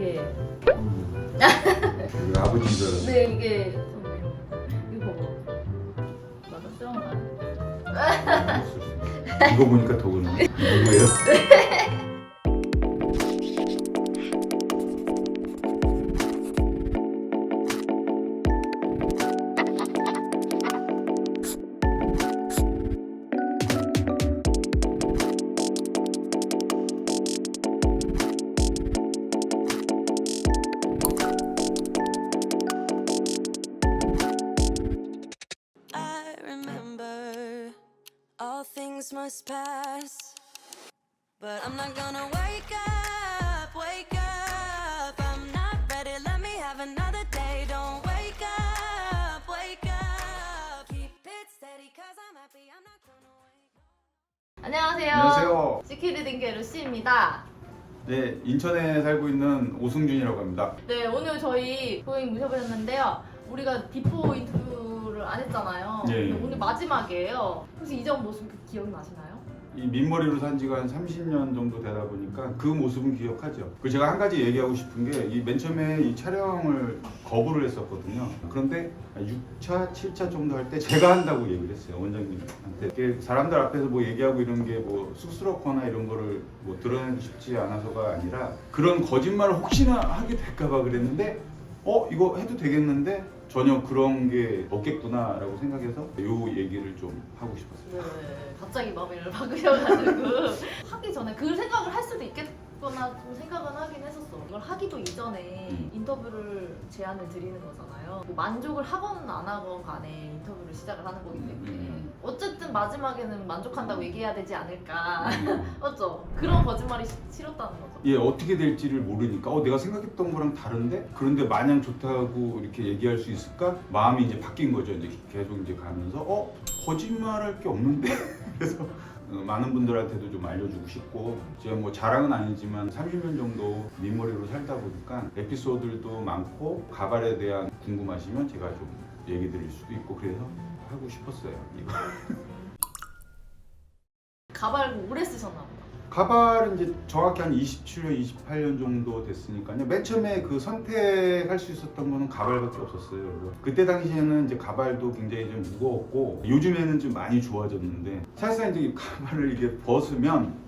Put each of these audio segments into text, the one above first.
이게 우리 아버지 줄 알았네. 네 이게 이거 맞아 수영관. 이거 보니까 더 그러네. 누구예요? I remember all things must pass, but I'm not gonna wake up. I'm not ready, let me have another day. Don't wake up. Keep it steady, cause I'm happy, I'm not gonna wake up. 안녕하세요. 안녕하세요. 시키리딩게 루시입니다. 네, 인천에 살고 있는 오승준이라고 합니다. 네 오늘 저희 고객 모셔보셨는데요. 우리가 디포 인터뷰를 안 했잖아요. 예. 근데 오늘 마지막이에요. 혹시 이전 모습 기억이 나시나요? 이 민머리로 산 지가 한 30년 정도 되다 보니까 그 모습은 기억하죠. 그리고 제가 한 가지 얘기하고 싶은 게 이 맨 처음에 이 촬영을 거부를 했었거든요. 그런데 6차, 7차 정도 할 때 제가 한다고 얘기를 했어요. 원장님한테. 이게 사람들 앞에서 뭐 얘기하고 이런 게 뭐 쑥스럽거나 이런 거를 뭐 드러내고 싶지 않아서가 아니라 그런 거짓말을 혹시나 하게 될까 봐 그랬는데 이거 해도 되겠는데 전혀 그런 게 없겠구나라고 생각해서 요 얘기를 좀 하고 싶었어요. 네, 갑자기 마음을 바꾸셔가지고 하기 전에 그 생각을 할 수도 있겠구나 좀 생각은 하긴 했었어. 이걸 하기도 이전에 인터뷰를 제안을 드리는 거잖아요. 뭐 만족을 하건 안 하건 간에 인터뷰를 시작을 하는 거기 때문에 어쨌든 마지막에는 만족한다고 얘기해야 되지 않을까. 맞죠? 그런 거짓말이 싫었다는 거죠. 예, 어떻게 될지를 모르니까 내가 생각했던 거랑 다른데 그런데 마냥 좋다고 이렇게 얘기할 수 있을까? 마음이 이제 바뀐 거죠. 이제 계속 이제 가면서 거짓말할 게 없는데 그래서 많은 분들한테도 좀 알려주고 싶고 제가 뭐 자랑은 아니지만 30년 정도 민머리로 살다 보니까 에피소드들도 많고 가발에 대한 궁금하시면 제가 좀 얘기 드릴 수도 있고 그래서 하고 싶었어요. 이거. 가발 오래 쓰셨나 보다. 가발은 이제 정확히 한 27년, 28년 정도 됐으니까요. 맨 처음에 그 선택할 수 있었던 거는 가발밖에 없었어요. 그래서 그때 당시에는 이제 가발도 굉장히 좀 무거웠고 요즘에는 좀 많이 좋아졌는데 사실상 이제 이 가발을 이게 벗으면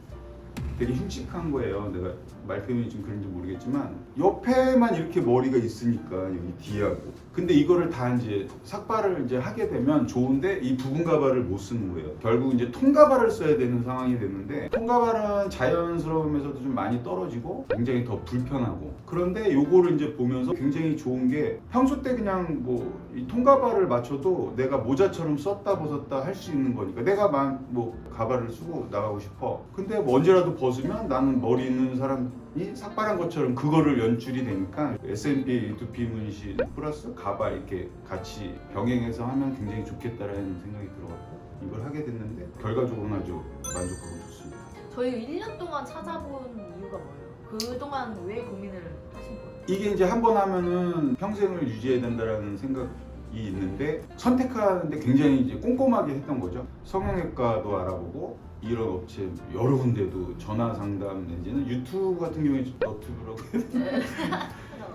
되게 흉측한 거예요. 내가 말 표현이 좀 그런지 모르겠지만 옆에만 이렇게 머리가 있으니까 여기 뒤하고 근데 이거를 다 이제 삭발을 이제 하게 되면 좋은데 이 부분 가발을 못 쓰는 거예요. 결국 이제 통가발을 써야 되는 상황이 됐는데 통가발은 자연스러우면서도 좀 많이 떨어지고 굉장히 더 불편하고 그런데 요거를 이제 보면서 굉장히 좋은 게 평소 때 그냥 뭐 이 통가발을 맞춰도 내가 모자처럼 썼다 벗었다 할 수 있는 거니까 내가 뭐 가발을 쓰고 나가고 싶어. 근데 뭐 언제라도 벗으면 나는 머리 있는 사람이 삭발한 것처럼 그거를 연출이 되니까 S&P 두피 문신 플러스 가발 이렇게 같이 병행해서 하면 굉장히 좋겠다라는 생각이 들어갖고 이걸 하게 됐는데 결과적으로는 아주 만족하고 좋습니다. 저희 1년 동안 찾아본 이유가 뭐예요? 그동안 왜 고민을 하신 거예요? 이게 이제 한 번 하면은 평생을 유지해야 된다라는 생각이 있는데 선택하는데 굉장히 이제 꼼꼼하게 했던 거죠. 성형외과도 알아보고 이런 업체 여러 군데도 전화 상담 내지는 유튜브 같은 경우에 너튜브라고 해야 되나?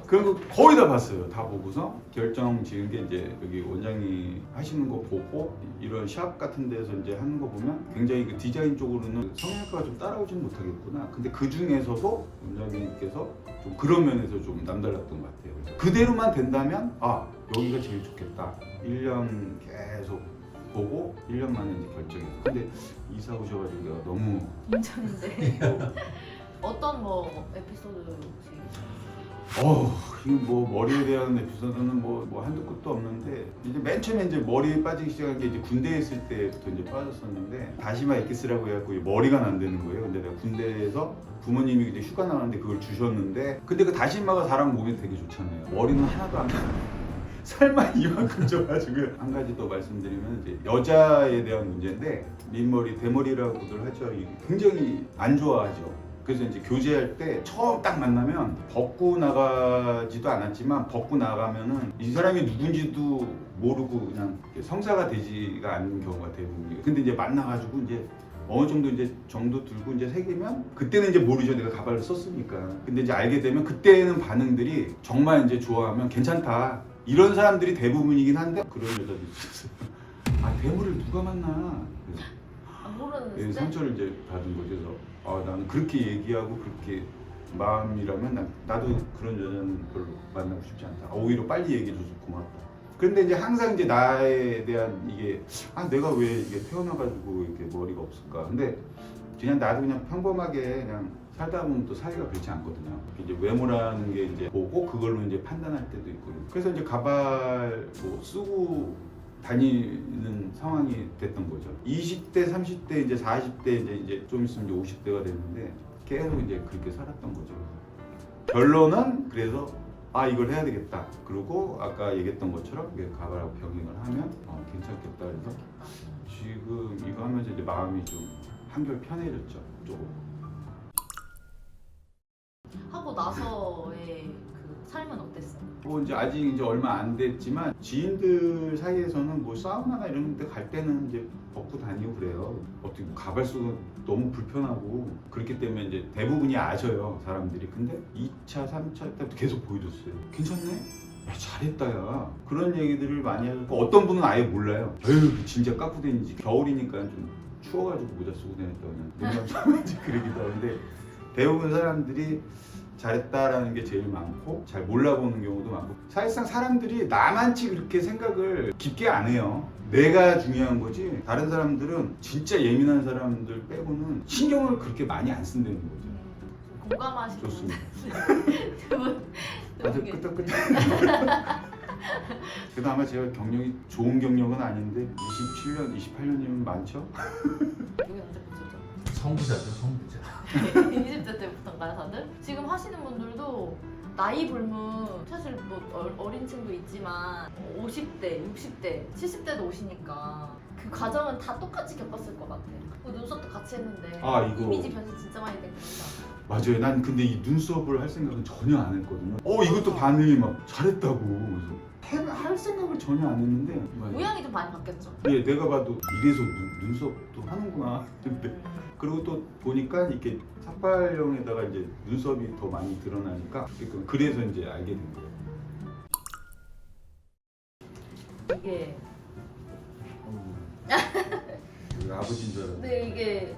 그런 거 거의 다 봤어요. 다 보고서 결정 지은 게 이제 여기 원장이 하시는 거 보고 이런 샵 같은 데서 이제 하는 거 보면 굉장히 그 디자인 쪽으로는 성형외과가 좀 따라오지는 못하겠구나. 근데 그 중에서도 원장님께서 좀 그런 면에서 좀 남달랐던 것 같아요. 그래서 그대로만 된다면 여기가 제일 좋겠다. 1년 계속 보고 1년 만에 이제 결정했어요. 근데 이사 오셔가지고 내가 너무 인천인데 어떤 뭐 에피소드 혹시? 이거 뭐 머리에 대한 에피소드는 뭐 한두 끝도 없는데 이제 맨 처음에 이제 머리에 빠지기 시작한 게 이제 군대에 있을 때부터 이제 빠졌었는데 다시마 엑기스라고 해갖고 머리가 난다는 거예요. 근데 내가 군대에서 부모님이 이제 휴가 나왔는데 그걸 주셨는데 근데 그 다시마가 사람 몸에 되게 좋잖아요. 머리는 하나도 안 나요. 살만 이만큼 쪄가지고 한 가지 더 말씀드리면 이제 여자에 대한 문제인데 민머리 대머리라고들 하죠. 이게 굉장히 안 좋아하죠. 그래서 이제 교제할 때 처음 딱 만나면 벗고 나가지도 않았지만 벗고 나가면은 이 사람이 누군지도 모르고 그냥 성사가 되지가 않는 경우가 대부분이에요. 근데 이제 만나가지고 이제 어느 정도 이제 정도 들고 이제 새기면 그때는 이제 모르죠. 내가 가발을 썼으니까. 근데 이제 알게 되면 그때는 반응들이 정말 이제 좋아하면 괜찮다. 이런 사람들이 대부분이긴 한데 그런 여자도 있었어요. 아 대물을 누가 만나? 그래서 모르는데. 상처를 이제 받은 거죠. 그래서 나는 그렇게 얘기하고 그렇게 마음이라면 나도 그런 여자는 별로 만나고 싶지 않다. 오히려 빨리 얘기해줘서 고맙다. 그런데 이제 항상 이제 나에 대한 이게 내가 왜 이게 태어나가지고 이렇게 머리가 없을까? 근데 그냥 나도 그냥 평범하게 그냥 살다 보면 또 사이가 그렇지 않거든요. 이제 외모라는 게 이제 보고 그걸로 이제 판단할 때도 있고. 그래서 이제 가발 뭐 쓰고 다니는 상황이 됐던 거죠. 20대, 30대, 이제 40대, 이제 좀 있으면 이제 50대가 됐는데 계속 이제 그렇게 살았던 거죠. 결론은 그래서 이걸 해야 되겠다. 그리고 아까 얘기했던 것처럼 가발하고 병행을 하면 괜찮겠다. 그래서 지금 이거 하면서 이제 마음이 좀 한결 편해졌죠. 조금. 하고 나서의 그 삶은 어땠어요? 뭐 이제 아직 이제 얼마 안 됐지만 지인들 사이에서는 뭐 사우나나 이런 데 갈 때는 이제 벗고 다니고 그래요. 어떻게 가발 쓰고 너무 불편하고 그렇기 때문에 이제 대부분이 아셔요 사람들이. 근데 2차, 3차 때부터 계속 보여줬어요. 괜찮네? 야 잘했다 야. 그런 얘기들을 많이 하고 어떤 분은 아예 몰라요. 에휴 진짜 깎고 다니지. 겨울이니까 좀 추워가지고 모자 쓰고 다녔다 그냥 농담 삼아지 그러기도 하는데 대부분 사람들이 잘했다라는 게 제일 많고 잘 몰라보는 경우도 많고 사실상 사람들이 나만치 그렇게 생각을 깊게 안 해요. 내가 중요한 거지 다른 사람들은 진짜 예민한 사람들 빼고는 신경을 그렇게 많이 안 쓴다는 거죠. 공감하시는 좋습니다. 두분 다들 끄떡끄떡. 그래도 아마 제가 경력이 좋은 경력은 아닌데 27년, 28년이면 많죠? 여기 언제 보셨죠? 성부자죠, 성부자. 20대 때부터인가요 다들? 지금 하시는 분들도 나이 불문 사실 뭐 어린 층도 있지만 50대, 60대, 70대도 오시니까 그 과정은 다 똑같이 겪었을 것 같아요. 그 눈썹도 같이 했는데 이거 이미지 변신 진짜 많이 된 거죠. 맞아요. 난 근데 이 눈썹을 할 생각은 전혀 안 했거든요. 이것도 반응이 막 잘했다고. 그래서 할 생각을 전혀 안 했는데 모양이 좀 많이 바뀌었죠. 예, 내가 봐도 이래서 눈썹도 하는구나. 근데 그리고 또 보니까 이렇게 삭발형에다가 이제 눈썹이 더 많이 드러나니까 그래서 이제 알게 된 거예요. 이게 그 아버지인 줄 알았는데. 근데 이게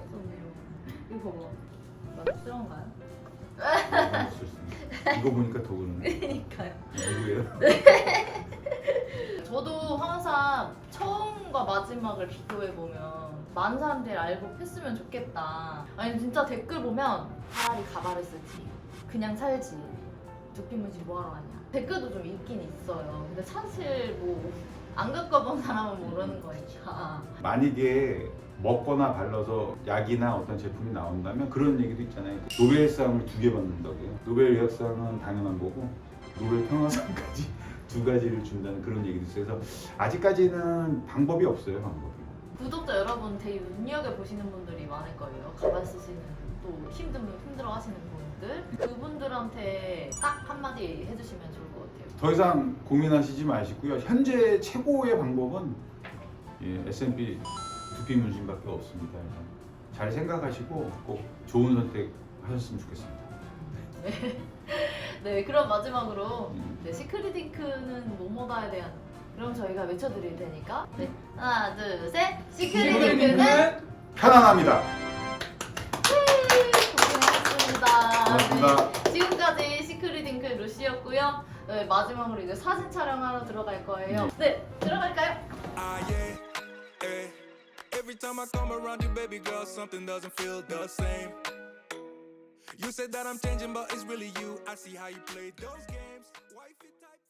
이거 봐봐. 만족스러운가요? 이거 보니까 더 그러네. 그러니까요. 누구예요? 저도 항상 처음과 마지막을 비교해보면 많은 사람들이 알고 했으면 좋겠다. 아니 진짜 댓글 보면 차라리 가발을 쓰지 그냥 살지 두피 문신 뭐하러 하냐 댓글도 좀 있긴 있어요. 근데 사실 뭐 안 겪어본 사람은 모르는 거니까. 만약에 먹거나 발라서 약이나 어떤 제품이 나온다면 그런 얘기도 있잖아요. 노벨상을 2개 받는다고요. 노벨 의학상은 당연한 거고 노벨 평화상까지 2가지를 준다는 그런 얘기도 있어요. 그래서 아직까지는 방법이 없어요. 방법이. 구독자 여러분 되게 눈여겨보시는 분들이 많을 거예요. 가발 쓰시는 또 힘들어하시는 분들 그분들한테 딱 한마디 해주시면 좋을 것 같아요. 더 이상 고민하시지 마시고요. 현재 최고의 방법은 S&P 두피 문신밖에 없습니다. 잘 생각하시고 꼭 좋은 선택 하셨으면 좋겠습니다. 네, 그럼 마지막으로 시크릿잉크는 뭐뭐다에 대한 그럼 저희가 외쳐드릴 테니까 하나, 둘, 셋! 시크릿잉크는 편안합니다. 고생하셨습니다. 고맙습니다. 네, 지금까지 시크릿잉크 루시였고요. 네, 마지막으로 이제 사진 촬영하러 들어갈 거예요. 네, 들어갈까요? yeah, eh. Every time I come around you, baby girl, something doesn't feel the same. You said that I'm changing, but it's really you. I see how you play those games. Wifey type.